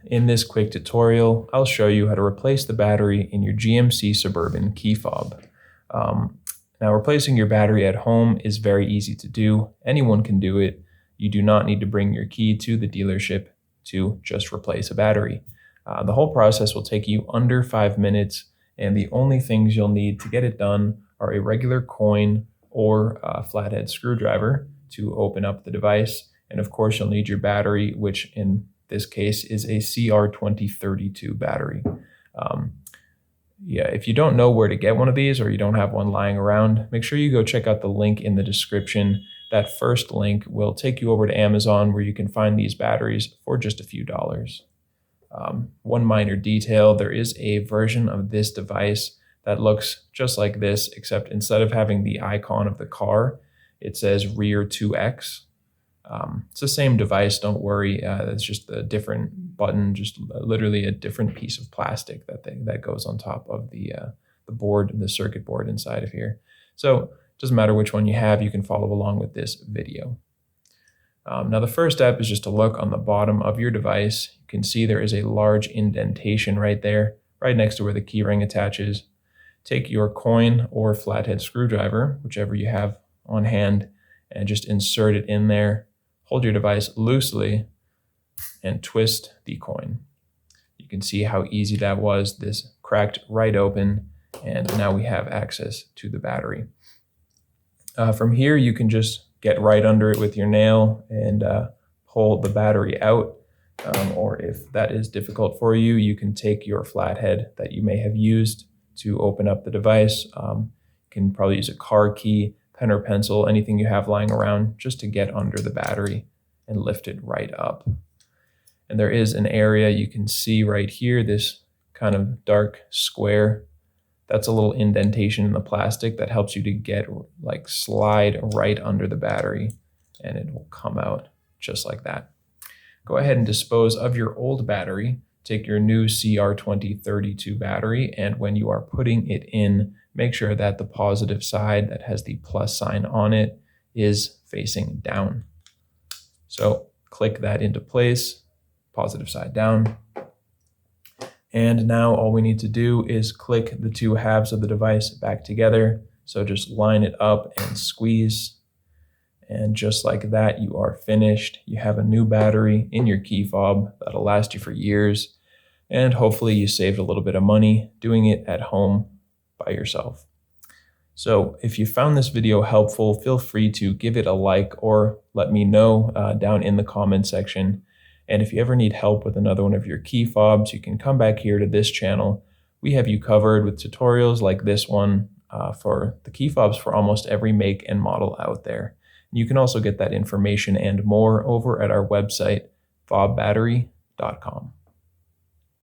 In this quick tutorial, I'll show you how to replace the battery in your GMC Suburban key fob. Now, replacing your battery at home is very easy to do. Anyone can do it. You do not need to bring your key to the dealership to just replace a battery. The whole process will take you under 5 minutes, and the only things you'll need to get it done are a regular coin or a flathead screwdriver to open up the device. And of course, you'll need your battery, which in this case is a CR2032 battery. If you don't know where to get one of these or you don't have one lying around, make sure you go check out the link in the description. That first link will take you over to Amazon where you can find these batteries for just a few dollars. One minor detail, there is a version of this device that looks just like this, except instead of having the icon of the car, it says rear 2X. It's the same device, don't worry. It's just a different button, just literally a different piece of plastic that goes on top of the board, the circuit board inside of here. So it doesn't matter which one you have, you can follow along with this video. Now the first step is just to look on the bottom of your device. You can see there is a large indentation right there, right next to where the key ring attaches. Take your coin or flathead screwdriver, whichever you have on hand, and just insert it in there. Hold your device loosely and twist the coin. You can see how easy that was. This cracked right open, and now we have access to the battery. From here, you can just get right under it with your nail and pull the battery out. Or if that is difficult for you, you can take your flathead that you may have used to open up the device. You can probably use a car key, pen or pencil, anything you have lying around, just to get under the battery and lift it right up. And there is an area you can see right here, this kind of dark square. That's a little indentation in the plastic that helps you to slide right under the battery, and it will come out just like that. Go ahead and dispose of your old battery. Take your new CR2032 battery, and when you are putting it in, make sure that the positive side that has the plus sign on it is facing down. So click that into place, positive side down. And now all we need to do is click the two halves of the device back together. So just line it up and squeeze. And just like that, you are finished. You have a new battery in your key fob that'll last you for years. And hopefully you saved a little bit of money doing it at home by yourself. So if you found this video helpful, feel free to give it a like or let me know down in the comment section. And if you ever need help with another one of your key fobs, you can come back here to this channel. We have you covered with tutorials like this one for the key fobs for almost every make and model out there. You can also get that information and more over at our website, FobBattery.com.